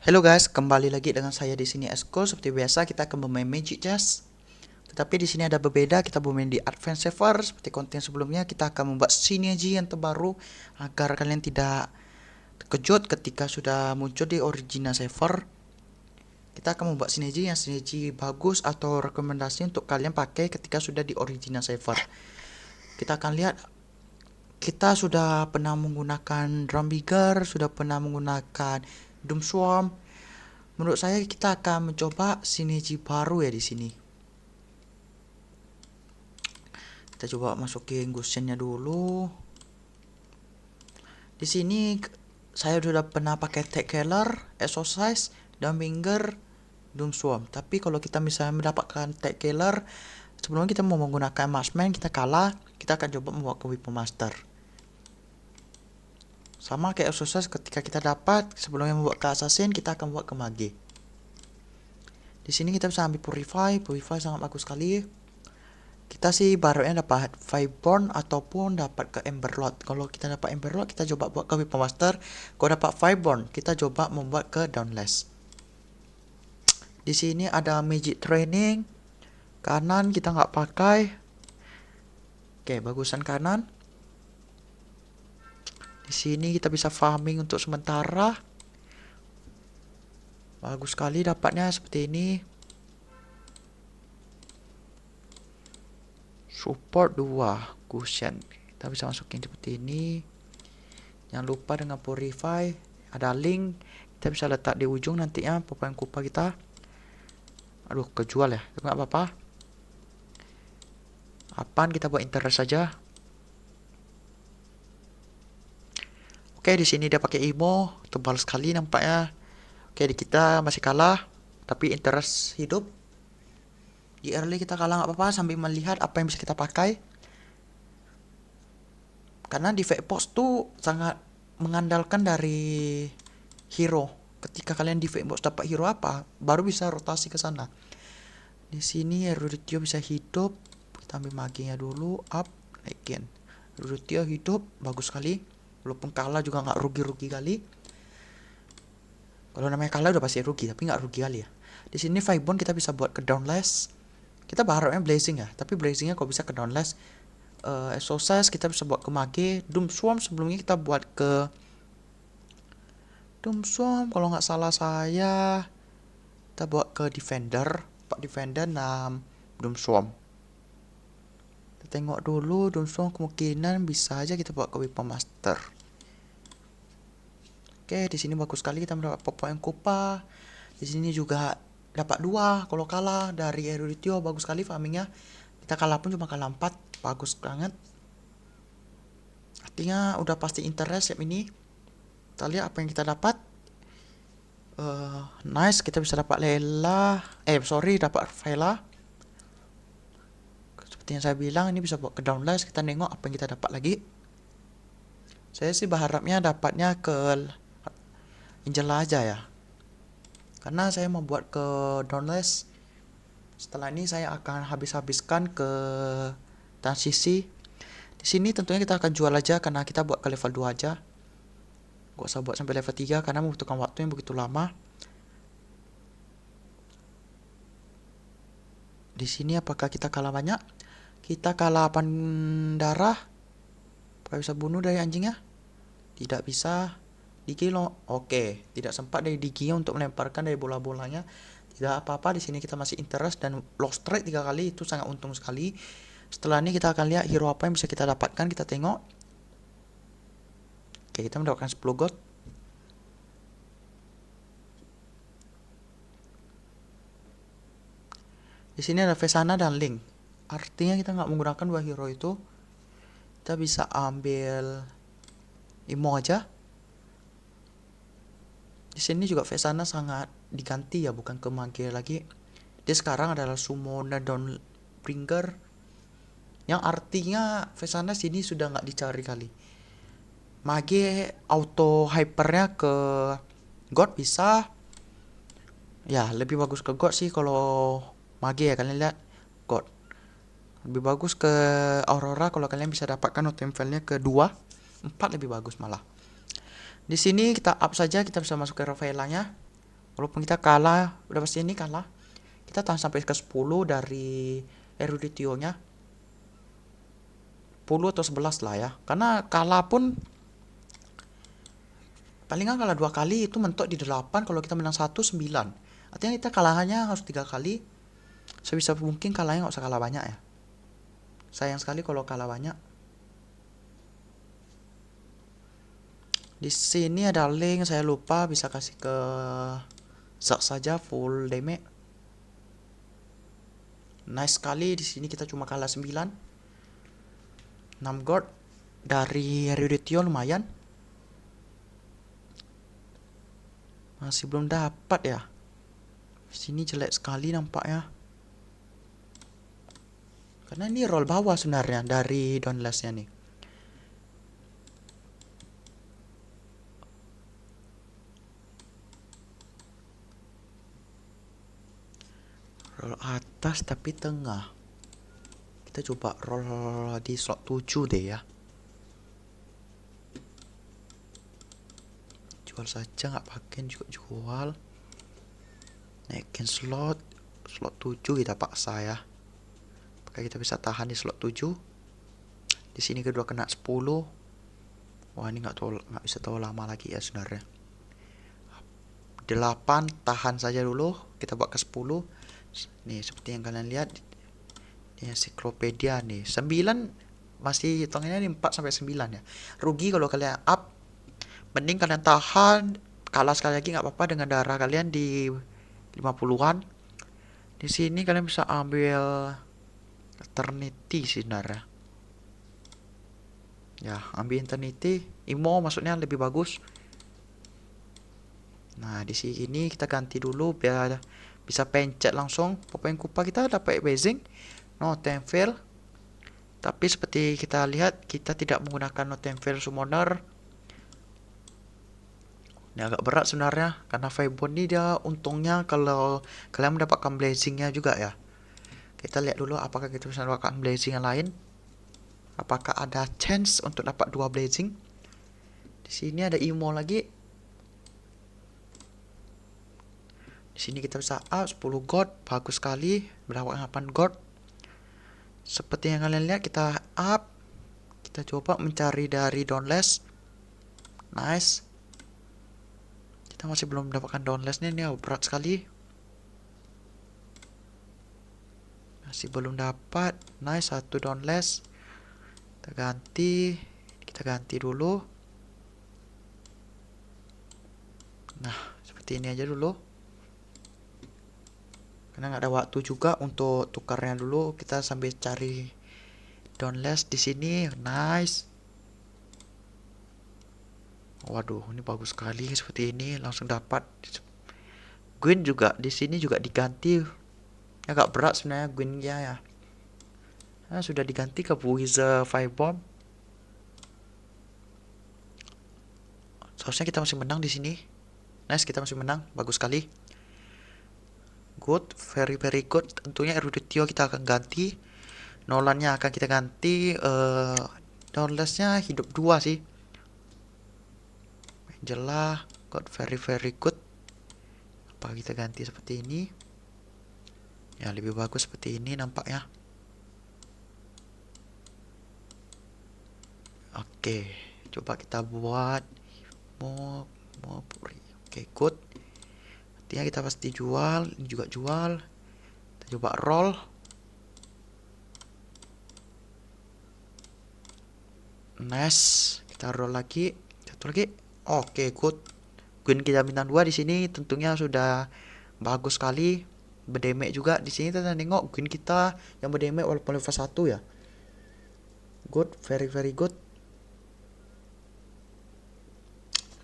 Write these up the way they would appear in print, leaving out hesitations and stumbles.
Halo guys, kembali lagi dengan saya di sini Esko. Seperti biasa kita akan bermain Magic Chess. Tetapi di sini ada berbeda, kita bermain di Advance Server. Seperti konten sebelumnya, kita akan membuat sinergi yang terbaru agar kalian tidak terkejut ketika sudah muncul di original server. Kita akan membuat sinergi bagus atau rekomendasi untuk kalian pakai ketika sudah di original server. Kita akan lihat, kita sudah pernah menggunakan Drum Bigger, sudah pernah menggunakan Doom Swarm. Menurut saya kita akan mencoba sinergi baru ya di sini. Kita coba masukin Gusionnya dulu. Di sini saya sudah pernah pakai Tech Killer, Exorcise, Dumbinger, Doom Swarm. Tapi kalau kita misalnya mendapatkan Tech Killer, sebelum kita mau menggunakan Marksman, kita kalah, kita akan coba membawa ke Weapon Master. Sama kayak Exorcise, ketika kita dapat, sebelumnya membuat ke Assassin, kita akan buat ke Mage. Di sini kita bisa ambil Purify sangat bagus sekali. Kita sih barunya dapat Fireborn ataupun dapat ke Emberlord. Kalau kita dapat Emberlord, kita coba buat ke Weapon Master. Kalau dapat Fireborn, kita coba membuat ke Dauntless. Di sini ada Magic Training. Kanan kita nggak pakai. Oke, bagusan kanan. Di sini kita bisa farming untuk sementara. Bagus sekali dapatnya seperti ini. Support 2 cushion. Kita bisa masukin seperti ini. Jangan lupa dengan Purify, ada link, kita bisa letak di ujung nantinya pemain kupa kita. Aduh, kejual ya, tapi nggak apa-apa. Apaan kita buat interest saja. Oke, di sini dia pakai emo, tebal sekali nampaknya. Oke, di kita masih kalah, tapi interest hidup. Di early kita kalah nggak apa-apa sambil melihat apa yang bisa kita pakai. Karena di fake post tuh sangat mengandalkan dari hero. Ketika kalian di fake box dapat hero apa, baru bisa rotasi ke sana. Di sini Eruditio bisa hidup. Kita ambil maginya dulu, up, naikin. Eruditio hidup, bagus sekali. Walaupun kalah juga nggak rugi-rugi kali. Kalau namanya kalah udah pasti rugi, tapi nggak rugi kali ya. Di sini Firebone kita bisa buat ke Dauntless. Kita berharapnya Blazing ya, tapi Blazingnya kok bisa ke Dauntless. Exorcise kita bisa buat ke Mage. Doom Swarm sebelumnya kita buat ke Doom Swarm kalau nggak salah saya. Kita buat ke Defender, Pak Defender 6 Doom Swarm. Kita tengok dulu Doom Swarm kemungkinan bisa aja kita buat ke Weapon Master. Oke, di sini bagus sekali kita mendapat poin kupa. Di sini juga dapat 2 kalau kalah dari Eruditio, bagus sekali farmingnya. Kita kalah pun cuma kalah 4, bagus banget. Artinya udah pasti interest ya ini. Kita lihat apa yang kita dapat. Nice, kita bisa dapat dapat Vela. Seperti yang saya bilang, ini bisa buat ke Dauntless. Kita nengok apa yang kita dapat lagi. Saya sih berharapnya dapatnya ke Angela aja ya, karena saya mau buat ke Dauntless. Setelah ini saya akan habiskan ke transisi. Di sini tentunya kita akan jual aja karena kita buat ke level 2 aja. Gak usah buat sampai level 3 karena membutuhkan waktu yang begitu lama. Di sini apakah kita kalah banyak? Kita kalah 8 darah. Apakah bisa bunuh dari anjingnya? Tidak bisa. Digi lo, oke, tidak sempat dari diginya untuk melemparkan dari bola-bolanya. Tidak apa-apa, di sini kita masih interest dan lost trade 3 kali, itu sangat untung sekali. Setelah ini kita akan lihat hero apa yang bisa kita dapatkan, kita tengok. Oke, kita mendapatkan 10 gold. Di sini ada Vesana dan Link. Artinya kita nggak menggunakan 2 hero itu. Kita bisa ambil Imo aja. Di sini juga Vesana sangat diganti ya, bukan ke Mage lagi. Dia sekarang adalah Summoner Dawnbringer, yang artinya Vesana sini sudah nggak dicari kali. Mage auto hypernya ke God bisa. Ya, lebih bagus ke God sih kalau Mage ya, kalian lihat God. Lebih bagus ke Aurora kalau kalian bisa dapatkan auto invalnya ke 2, 4 lebih bagus malah. Di sini kita up saja, kita bisa masuk ke Rafaelanya. Walaupun kita kalah, udah pasti ini kalah. Kita tahan sampai ke 10 dari Eruditio-nya. 10 atau 11 lah ya. Karena kalah pun paling nggak kalah 2 kali itu mentok di 8. Kalau kita menang 1, 9. Artinya kita kalahannya harus 3 kali. Sebisa mungkin kalahnya nggak usah kalah banyak ya. Sayang sekali kalau kalah banyak. Di sini ada link, saya lupa, bisa kasih ke Zack saja full damage. Nice sekali, di sini kita cuma kalah 9. 6 gold dari Eruditio lumayan. Masih belum dapat ya. Di sini jelek sekali nampaknya. Karena ini roll bawah sebenarnya dari Dauntless-nya nih. Roll atas tapi tengah. Kita coba roll di slot 7 deh ya. Jual saja, nggak pakai juga jual. Naikin slot 7 kita paksa ya. Apakah kita bisa tahan di slot 7? Di sini kedua kena 10. Wah, ini nggak bisa tahu lama lagi ya sebenarnya. 8 tahan saja dulu, kita buat ke 10. Nih seperti yang kalian lihat, ini ensiklopedia nih. 9 masih hitungannya 4 sampai 9 ya. Rugi kalau kalian up. Mending kalian tahan, kalah sekali lagi nggak apa-apa dengan darah kalian di 50-an. Di sini kalian bisa ambil eternity sebenarnya. Ya, ambil eternity, Imo maksudnya lebih bagus. Nah, di sini kita ganti dulu biar bisa pencet langsung. Pemain kupa kita dapat blazing, no temple. Tapi seperti kita lihat, kita tidak menggunakan no temple summoner. Ini agak berat sebenarnya, karena Fibon ini dia untungnya kalau kalian mendapatkan blazingnya juga ya. Kita lihat dulu apakah kita bisa mendapatkan blazing yang lain. Apakah ada chance untuk dapat 2 blazing? Di sini ada Imo lagi. Di sini kita bisa up 10 gold, bagus sekali, mendapatkan 8 gold. Seperti yang kalian lihat, kita up. Kita coba mencari dari Dauntless. Nice. Kita masih belum mendapatkan Dauntless-nya, ini berat sekali. Masih belum dapat. Nice, 1 Dauntless. Kita ganti dulu. Nah, seperti ini aja dulu. Karena nggak ada waktu juga untuk tukarnya dulu, kita sambil cari Dauntless di sini. Nice. Waduh, ini bagus sekali seperti ini, langsung dapat. Gwyn juga di sini juga diganti. Agak berat sebenarnya Gwynnya ya. Nah, sudah diganti ke Wizard Firebomb. Seharusnya kita masih menang di sini. Nice, kita masih menang, bagus sekali. Good, very very good. Tentunya Eruditio kita akan ganti. Nolannya akan kita ganti. Dauntless-nya hidup 2 sih. Angela, good, very very good. Apa kita ganti seperti ini? Ya, lebih bagus seperti ini nampaknya. Oke, coba kita buat mau Oke, good. Artinya kita pasti jual, ini juga jual. Kita coba roll. Nice, kita roll lagi. Satu lagi. Oke, good. Gwyn kita bintang 2 di sini tentunya sudah bagus sekali. Berdemek juga di sini kita tengok Gwyn kita yang berdemek walaupun level 1 ya. Good, very very good.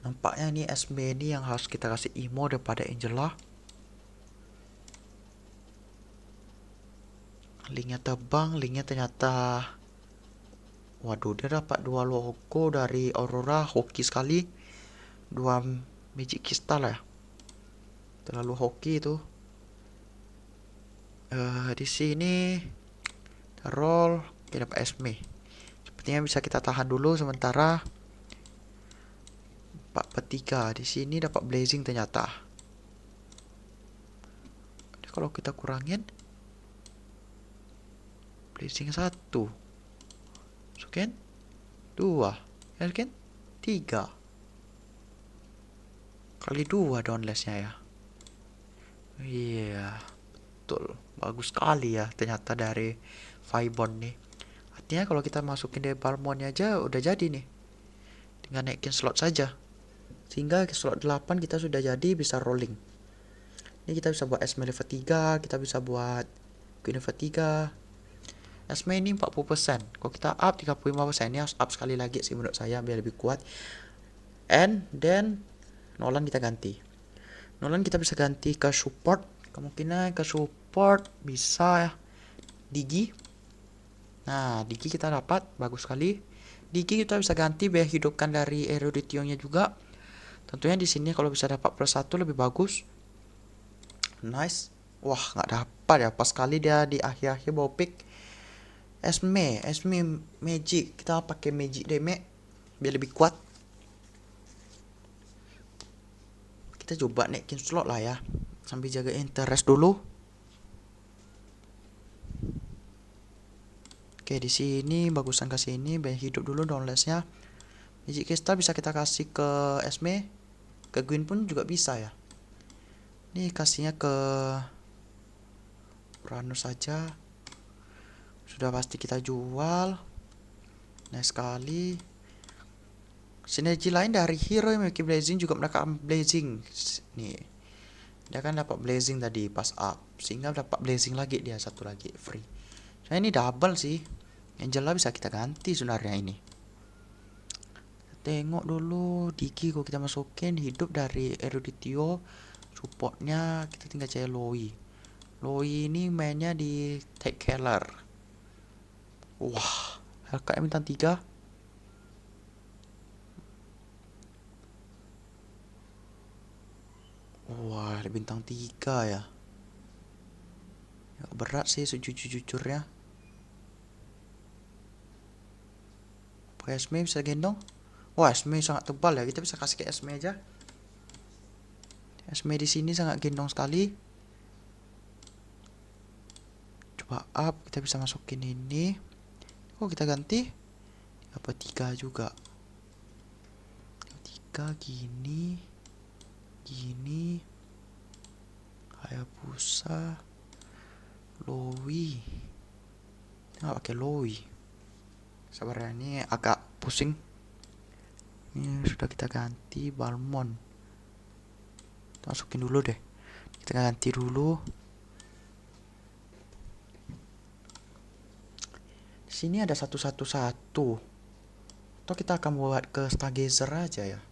Nampaknya ini SB ini yang harus kita kasih Imo daripada Angela. Linknya tebang, linknya ternyata. Waduh, dia dapat 2 logo dari Aurora, hoki sekali. 2 magic crystal ya. Terlalu hoki itu. Di sini roll kita dapat SB. Sepertinya bisa kita tahan dulu sementara. 4/3 di sini dapat blazing ternyata. kalau kita kurangin blazing 1, masukin 2, masukin 3 kali 2 downless-nya ya. Iya, betul. Bagus sekali ya ternyata dari Fibon nih. Artinya kalau kita masukin dari Balmond aja udah jadi nih. Tinggal naikin slot saja. Sehingga ke slot 8 kita sudah jadi bisa rolling. Ini kita bisa buat Esme level 3, kita bisa buat Queen level 3. Esme ini 40%. Kalau kita up 35%, ini harus up sekali lagi sih menurut saya biar lebih kuat. And then Nolan kita ganti. Nolan kita bisa ganti ke support. Kemungkinan ke support bisa ya. Digi. Nah, Digi kita dapat, bagus sekali. Digi kita bisa ganti biar hidupkan dari Eruditio-nya juga. Tentunya di sini kalau bisa dapat plus 1 lebih bagus. Nice. Wah, nggak dapat ya. Pas kali dia di akhir-akhir bawa pick Esme Magic. Kita pakai Magic Damage biar lebih kuat. Kita coba naikin slot lah ya. Sambil jaga interest dulu. Oke, di sini bagusan kasih ini biar hidup dulu downless-nya. Magic Crystal bisa kita kasih ke Esme. Ke Gwyn pun juga bisa ya. Ini kasihnya ke Uranus saja. Sudah pasti kita jual. Nice sekali. Sinergi lain dari hero yang memiliki blazing juga mereka blazing. Nih. Dia kan dapat blazing tadi pas up. Sehingga dapat blazing lagi dia satu lagi free. Nah ini double sih. Angela bisa kita ganti sebenarnya ini. Tengok dulu Diki kalau kita masukin hidup dari Eruditio. Supportnya kita tinggal cari Loi ini mainnya di Take Keller. Wah, LKM bintang 3. Wah, bintang 3 ya. Ya berat sih sejujur-jujurnya. Pakai Esme bisa gendong. Wah, Esme sangat tebal ya. Kita bisa kasih ke Esme aja. Esme di sini sangat gendong sekali. Coba up, kita bisa masukin ini. Oh, kita ganti. Apa 3 juga. 3 gini. Hayabusa. Loi. Nggak pakai Loi. Sabar ya, ini agak pusing. Ini sudah kita ganti Balmond. Masukin dulu deh. Kita ganti dulu. Di sini ada 111. Atau kita akan buat ke Stargazer aja ya.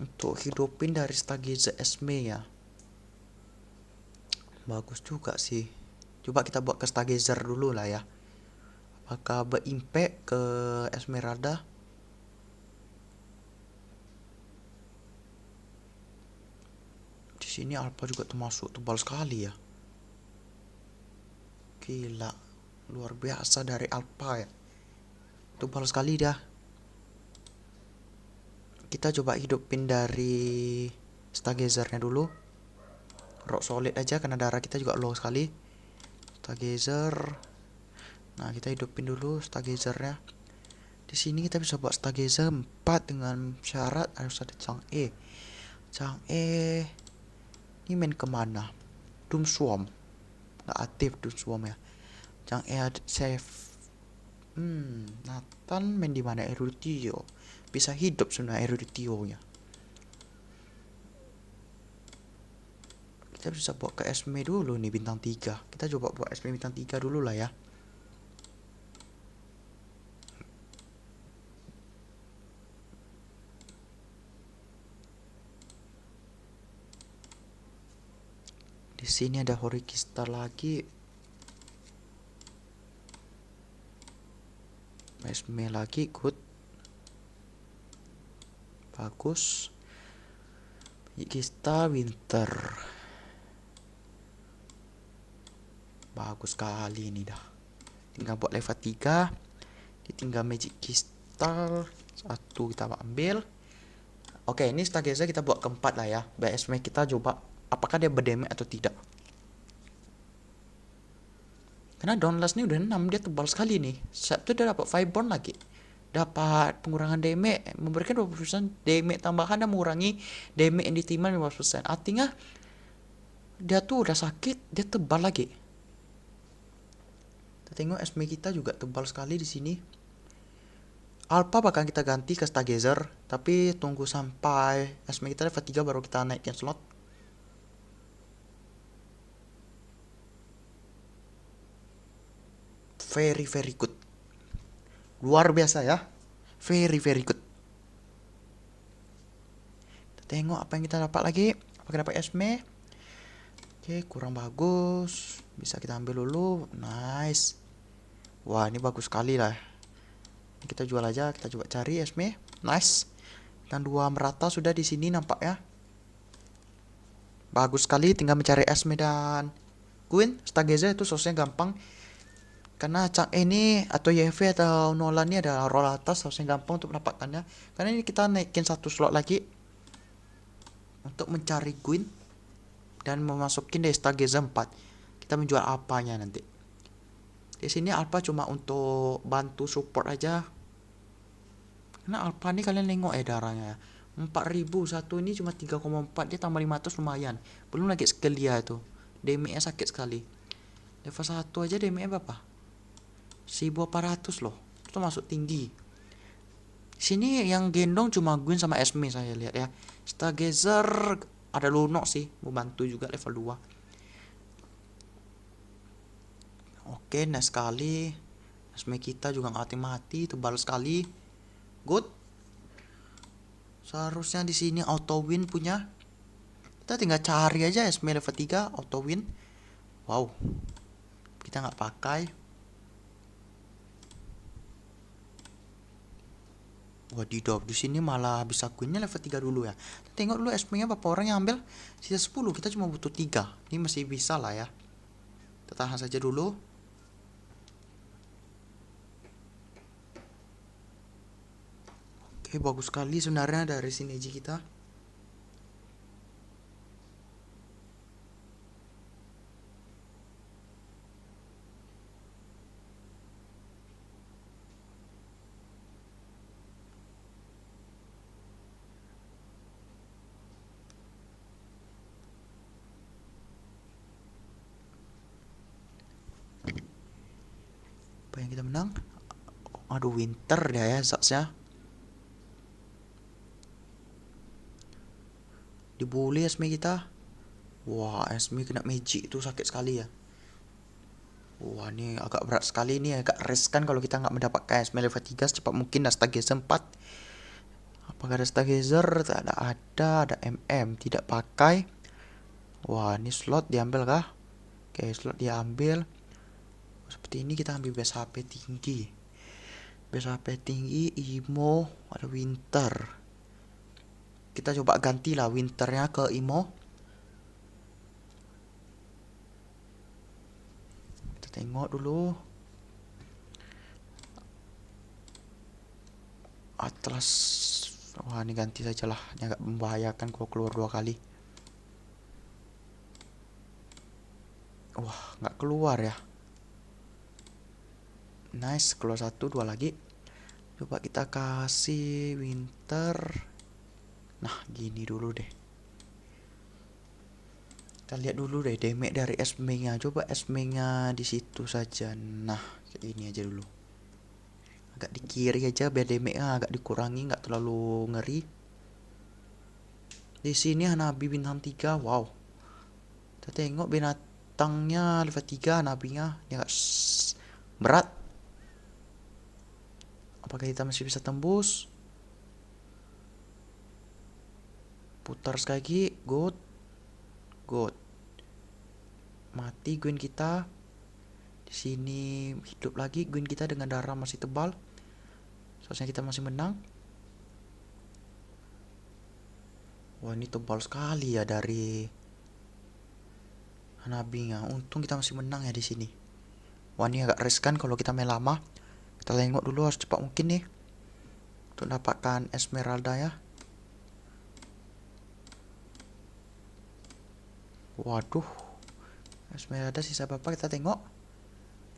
Untuk hidupin dari Stargazer Esme ya. Bagus juga sih. Coba kita buat ke Stargazer dulu lah ya. Apakah berimpact ke Esmeralda? Di sini Alpha juga termasuk tebal sekali ya. Gila, luar biasa dari Alpha ya. Tebal sekali dah. Kita coba hidupin dari Stargazer-nya dulu. Rock solid aja karena darah kita juga low sekali. Stargazer. Nah, kita hidupin dulu Stargazer-nya. Di sini kita bisa buat Stargazer 4 dengan syarat harus ada Chang'e. Ini main kemana? Doom Swarm. Nggak aktif Doom Swarm ya. Chang'e ada save. Nathan main di mana? Eruditio. Bisa hidup sebenarnya Eruditio-nya. Kita bisa buat ke Esme dulu nih bintang 3. Kita coba buat Esme bintang 3 dulu lah ya. Di sini ada Horikista lagi. Esme lagi good. Bagus. Horikista Winter. Bagus sekali ini dah. Tinggal buat level 3. Tinggal Magic Crystal 1 kita ambil. Oke, ini Stargazer kita buat keempat lah ya. BSM kita coba apakah dia berdamage atau tidak. Karena Dauntless ini udah 6, dia tebal sekali nih. Saat itu dia dapat Fireborn lagi. Dapat pengurangan damage, memberikan 20% damage tambahan dan mengurangi damage yang diterima 15%. Artinya dia tuh udah sakit, dia tebal lagi. Kita tengok SME kita juga tebal sekali di sini. Alpha bakal kita ganti ke Stargazer, tapi tunggu sampai SME kita level 3 baru kita naikin slot. Very good. Luar biasa ya. Very good. Kita tengok apa yang kita dapat lagi. Apakah dapat SME? Oke, kurang bagus. Bisa kita ambil dulu. Nice. Wah, ini bagus sekali lah. Kita jual aja, kita coba cari SME. Nice. Dan 2 merata sudah di sini nampak ya. Bagus sekali, tinggal mencari SME dan Queen. Stargazer itu sosnya gampang. Karena Chang ini atau YV atau Nolan ini ada roll atas, harusnya gampang untuk mendapatkannya. Karena ini kita naikin 1 slot lagi untuk mencari Queen dan memasukin dari Stargazer 4. Kita menjual apanya nanti. Di sini Alpha cuma untuk bantu support aja. Karena Alpha ini kalian nengok darahnya 4000, satu ini cuma 3,4, dia tambah 500 lumayan. Belum lagi skill dia itu. Damage-nya sakit sekali. Level 1 aja damage-nya berapa? 1400 loh. Itu masuk tinggi. Sini yang gendong cuma Gwyn sama Esme saya lihat ya. Stargazer ada Lunok sih, membantu juga level 2. Oke, nice sekali. Esme kita juga nggak mati, tebal sekali. Good. Seharusnya di sini auto win punya. Kita tinggal cari aja Esme level 3 auto win. Wow. Kita nggak pakai. Wadidaw, di sini malah bisa Queennya level 3 dulu ya. Kita tengok dulu SP-nya berapa orang yang ambil. Sisa 10, kita cuma butuh 3. Ini masih bisa lah ya. Kita tahan saja dulu. Oke, bagus sekali sebenarnya dari sinergi kita. Apa yang kita menang? Aduh, winter dia ya saksnya. Dibully Esme kita. Wah, Esme kena magic itu sakit sekali ya. Wah, ini agak berat sekali, ini agak riskan kalau kita nggak mendapatkan Esme level 3 secepat mungkin. Stargazer 4. Apakah ada Stargazer? Tak ada MM, tidak pakai. Wah, ini slot diambil kah? Oke, slot diambil. Seperti ini kita ambil base HP tinggi. Base HP tinggi, Imo, ada Winter. Kita coba gantilah Winternya ke Imo. Kita tengok dulu. Atlas. Wah, ini ganti sajalah. Ini agak membahayakan kalau keluar 2 kali. Wah, nggak keluar ya. Nice, keluar 1, 2 lagi. Coba kita kasih Winter. Nah, gini dulu deh. Kita lihat dulu deh damage dari Esme-nya. Coba Esme-nya di situ saja. Nah, kayak ini aja dulu. Agak di kiri aja biar damage-nya agak dikurangi, nggak terlalu ngeri. Di sini Hanabi bintang 3. Wow. Kita tengok binatangnya level 3, Hanabinya. Dia agak berat. Apakah kita masih bisa tembus? Putar sekali lagi. Good. Mati Gwen kita. Di sini hidup lagi Gwen kita dengan darah masih tebal. Soalnya kita masih menang. Wah, ini tebal sekali ya dari Hanabinya. Untung kita masih menang ya di sini. Wah, ini agak riskan kalau kita main lama. Kita tengok dulu harus cepat mungkin nih untuk dapatkan Esmeralda ya. Waduh, Esme ada sisa berapa kita tengok.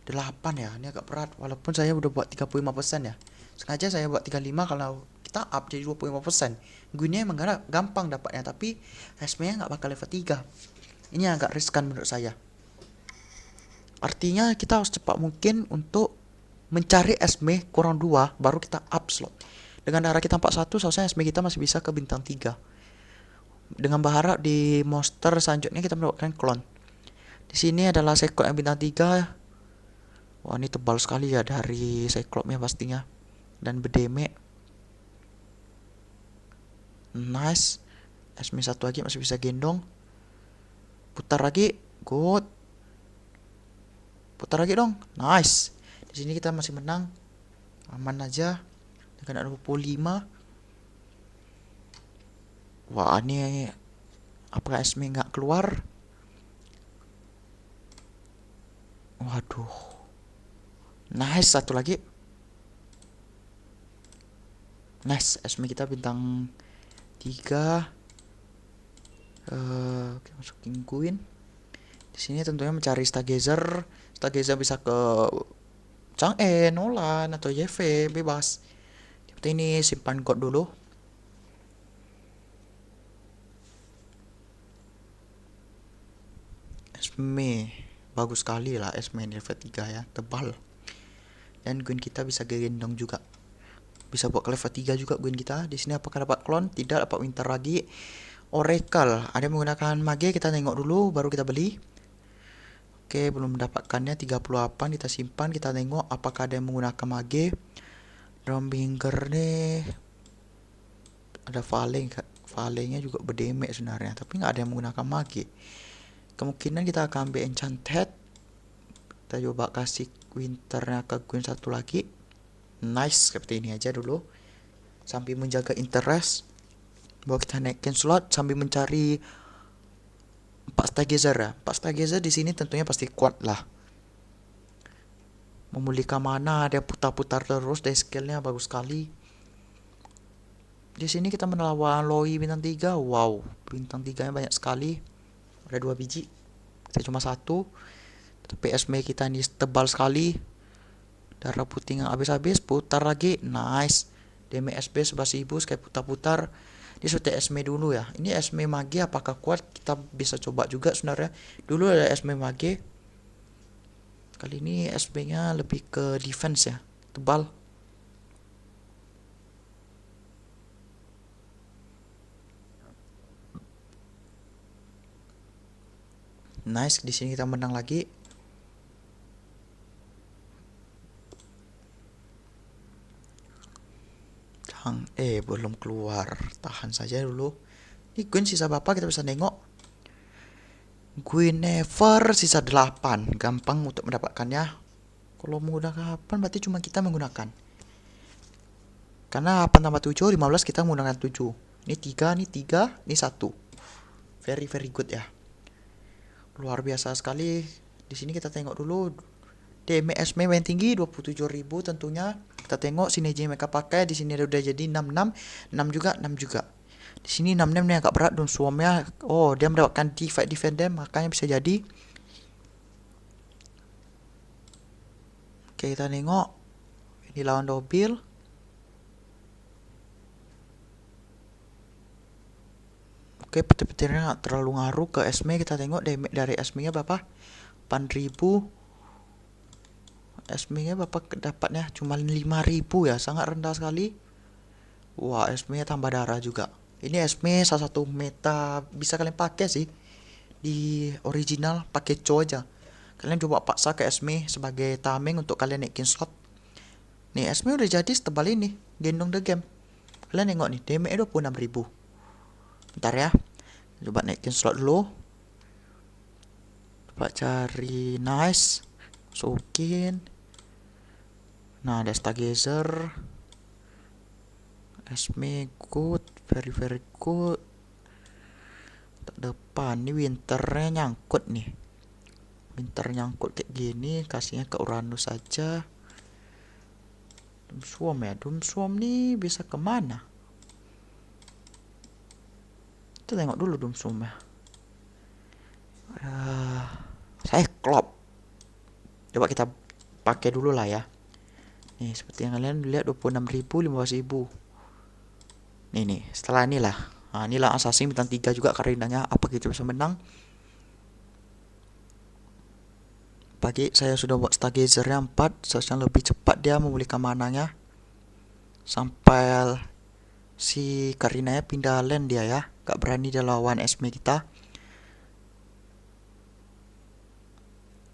8 ya, ini agak berat walaupun saya udah buat 35% ya. Sengaja saya buat 35 kalau kita up jadi 25%. Gunanya emang gampang dapatnya, tapi Esme nggak bakal level 3. Ini agak riskan menurut saya. Artinya kita harus cepat mungkin untuk mencari Esme kurang 2 baru kita up slot. Dengan darah kita 41 seharusnya Esme kita masih bisa ke bintang 3. Dengan berharap di monster selanjutnya kita mendapatkan klon. Di sini adalah Cyclops yang bintang 3. Wah, ini tebal sekali ya dari Cyclops-nya pastinya. Dan bedeme. Nice. Esme satu lagi masih bisa gendong. Putar lagi. Good. Putar lagi dong. Nice. Di sini kita masih menang. Aman aja. Dengan ada 25. Wah, ini apakah Esme nggak keluar? Waduh. Nice, satu lagi. Nice, Esme kita bintang 3. Kita masukin Queen. Di sini tentunya mencari Stargazer. Stargazer bisa ke Chang'e, Nolan atau YV, bebas. Seperti ini simpan god dulu. Esme bagus sekali lah, Esme level 3 ya, tebal. Dan Gwen kita bisa gendong juga. Bisa buat ke level 3 juga Gwen kita. Di sini apakah dapat klon? Tidak, dapat winter lagi. Oracle, ada yang menggunakan mage, kita tengok dulu baru kita beli. Oke, belum mendapatkannya 38, kita simpan, kita tengok apakah ada yang menggunakan mage. Drombinger nih ada Valenya juga berdamage sebenarnya, tapi nggak ada yang menggunakan mage. Kemungkinan kita akan ambil enchanted. Kita coba kasih winternya ke Gwen satu lagi. Nice, seperti ini aja dulu sambil menjaga interest. Bahwa kita naikin slot sambil mencari 4 Stargazer ya. 4 Stargazer di sini tentunya pasti kuat lah. Memulihkan mana, dia putar-putar terus, dari skillnya bagus sekali. Di sini kita melawan Loi bintang 3. Wow, bintang 3 nya banyak sekali. Ada 2 biji. Saya cuma 1. Tapi Esme kita ini tebal sekali. Darah putih yang habis-habis, putar lagi. Nice. Damage SB 11.000 sekali putar-putar. Ini sudah Esme dulu ya. Ini Esme mage apakah kuat? Kita bisa coba juga sebenarnya. Dulu ada Esme mage. Kali ini SB-nya lebih ke defense ya. Tebal. Nice, di sini kita menang lagi. Belum keluar. Tahan saja dulu. Ini Queen sisa berapa kita bisa nengok. Queen Never sisa 8. Gampang untuk mendapatkannya. Kalau menggunakan 8 berarti cuma kita menggunakan. Karena 8 tambah 7, 15 kita menggunakan 7. Ini 3, ini 3, ini 1. Very very good ya. Luar biasa sekali. Di sini kita tengok dulu. DMSM main tinggi 27.000 tentunya. Kita tengok sinergi mereka pakai. Di sini udah jadi 66, 6 juga, 6 juga. Di sini 66 nih agak berat dan suamnya. Oh, dia mendapatkan defender makanya bisa jadi. Oke, kita tengok. Ini lawan Dobil. Oke, petir-petirnya gak terlalu ngaruh ke Esme. Kita tengok damage dari Esme-nya berapa? 8.000. Esme-nya berapa dapatnya? Cuma 5.000 ya, sangat rendah sekali. Wah, Esme-nya tambah darah juga. Ini Esme salah satu meta bisa kalian pakai sih. Di original pakai Co aja. Kalian coba paksa ke Esme sebagai tameng untuk kalian naikin slot. Nih, Esme udah jadi setebal ini. Gendong the game. Kalian nengok nih, damage 26.000. Bentar ya. Coba naikin slot dulu. Coba cari nice. Masukin. Nah, ada Stargazer. Esme good, very very good. Depan nih winternya nyangkut nih. Winter nyangkut kayak gini, kasihnya ke Uranus saja. Doomswarm ya, Doomswarm nih bisa kemana? Kita tengok dulu Doomswarm ya. Coba kita pakai dulu lah ya. Nih, seperti yang kalian lihat 26.000, 15.000. Nih, setelah inilah. Nah, inilah assassin bintang 3 juga karenanya. Apa kita bisa menang? Pagi saya sudah buat stargazer-nya 4, seharusnya lebih cepat dia memulihkan mananya. Sampai si Karina ya pindah lane dia ya. Gak berani dia lawan Esme kita.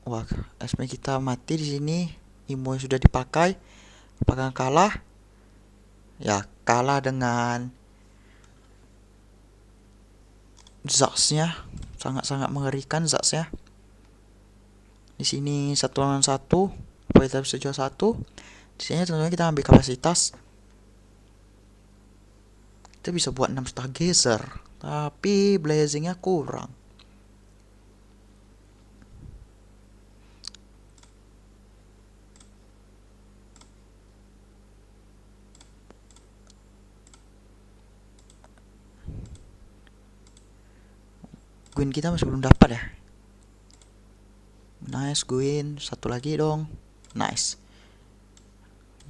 Wah, Esme kita mati di sini. Imo sudah dipakai. Apakah kalah? Ya, kalah dengan Zaxnya. Sangat-sangat mengerikan Zaxnya. Di sini 1 lawan 1. Apa kita bisa jual 1? Di sini tentunya kita ambil kapasitas. Kita bisa buat 6 stargazer. Tapi blazingnya kurang. Gwyn kita masih belum dapat ya. Nice Gwyn, satu lagi dong. Nice.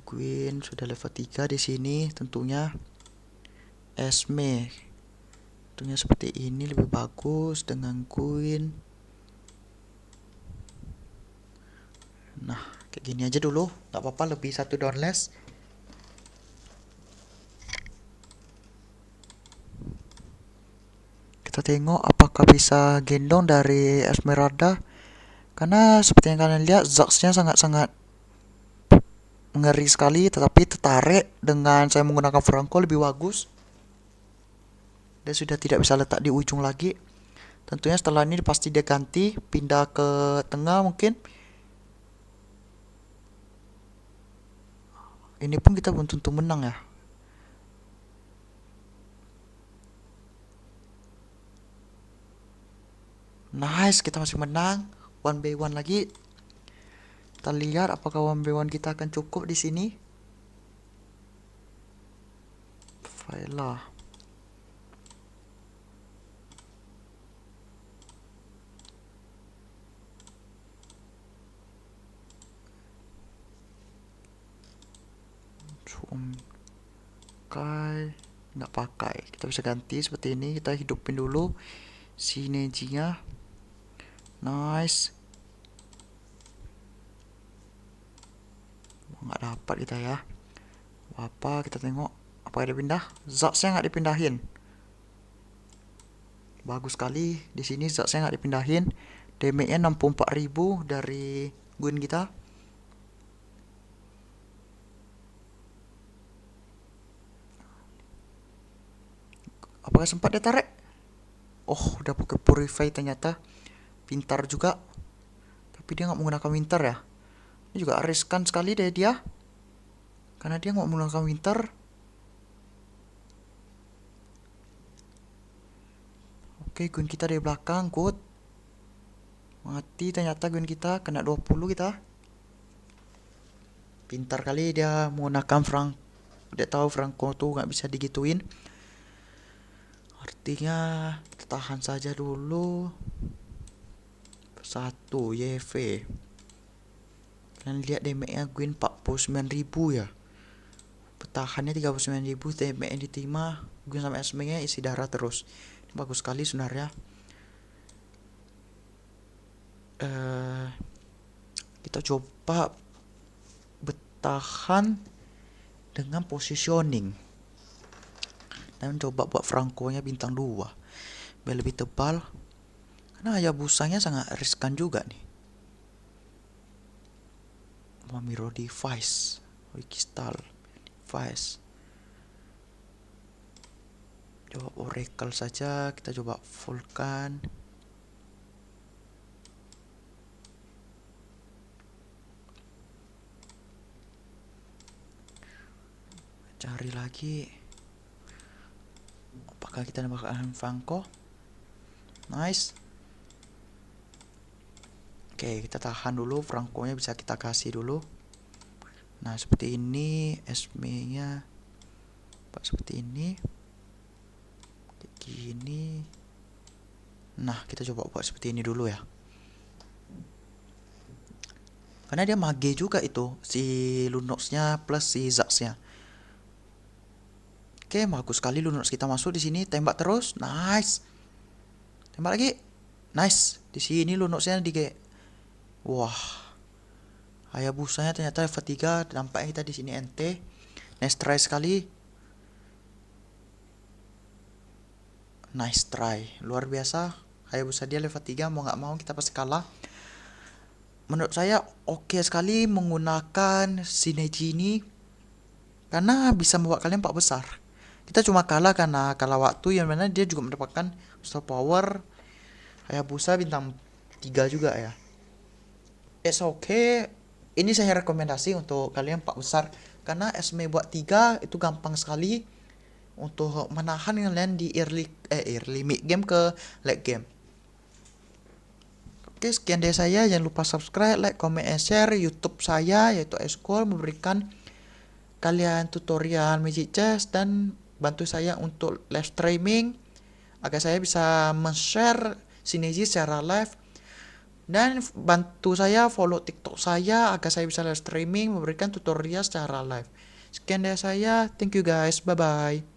Gwyn sudah level 3 di sini tentunya. Esme. Tentunya seperti ini lebih bagus dengan Gwyn. Nah, kayak gini aja dulu. Gak apa-apa, lebih 1 down less. Kita tengok apakah bisa gendong dari Esmeralda. Karena seperti yang kalian lihat, Zaxnya sangat-sangat ngeri sekali. Tetapi tertarik dengan saya menggunakan Franco lebih bagus. Dia sudah tidak bisa letak di ujung lagi. Tentunya setelah ini pasti dia ganti, pindah ke tengah mungkin. Ini pun kita belum tentu menang ya. Nice, kita masih menang. 1v1 lagi. Kita lihat apakah 1v1 kita akan cukup di sini. Baiklah. Nggak pakai. Kita bisa ganti seperti ini. Kita hidupin dulu sinerginya. Nice. Nggak dapat kita ya. Apa kita tengok apa dia pindah? Zaxnya nggak dipindahin. Bagus sekali. Di sini Zaxnya nggak dipindahin. Damage-nya 64.000 dari Gwyn kita. Apakah sempat dia tarik? Oh, udah pakai purify ternyata. Pintar juga. Tapi dia nggak menggunakan winter ya. Ini juga riskan sekali deh dia. Karena dia nggak menggunakan winter. Oke, Gwyn kita dari belakang, good. Mati ternyata Gwyn kita, kena 20 kita. Pintar kali dia menggunakan Frank. Dia tahu Franco tuh nggak bisa digituin. Artinya kita tahan saja dulu. 1 YV. Kalian lihat damage-nya Gwyn 49.000 ya. Bertahannya 39.000, damage-nya diterima. Gwyn sama Esme-nya isi darah terus. Ini bagus sekali sebenarnya. Kita coba bertahan dengan positioning. Dan coba buat Franco-nya bintang 2 biar lebih tebal. Karena Hayabusanya sangat riskan juga nih. Mirror device, Wikistal device. Coba Oracle saja, kita coba Vulkan. Cari lagi. Apakah kita dapatkan Franco? Nice. Oke, kita tahan dulu. Franco-nya bisa kita kasih dulu. Nah, seperti ini. Esme-nya seperti ini. Kayak gini. Nah, kita coba buat seperti ini dulu ya. Karena dia mage juga itu, si Lunoxnya plus si Zaxnya. Oke, bagus sekali Lunox kita masuk di sini, tembak terus, nice. Tembak lagi, nice. Di sini Lunoxnya di G. Wah, Hayabusanya ternyata level 3, nampaknya kita di sini NT. Nice try sekali. Nice try, luar biasa. Hayabusa dia level 3, mau nggak mau kita pasti kalah. Menurut saya oke sekali menggunakan sinergi ini karena bisa membuat kalian 4 besar. Kita cuma kalah karena kalah waktu, yang mana dia juga mendapatkan star power Hayabusa bintang 3 juga ya. It's okay. Ini saya rekomendasi untuk kalian 4 besar karena Esme buat 3 itu gampang sekali untuk menahan kalian di early mid game ke late game. Oke, sekian dari saya. Jangan lupa subscribe, like, comment, and share YouTube saya yaitu Eskol, memberikan kalian tutorial Magic Chess dan bantu saya untuk live streaming agar saya bisa men-share sinergi secara live, dan bantu saya follow TikTok saya agar saya bisa live streaming memberikan tutorial secara live. Sekian dari saya. Thank you guys. Bye bye.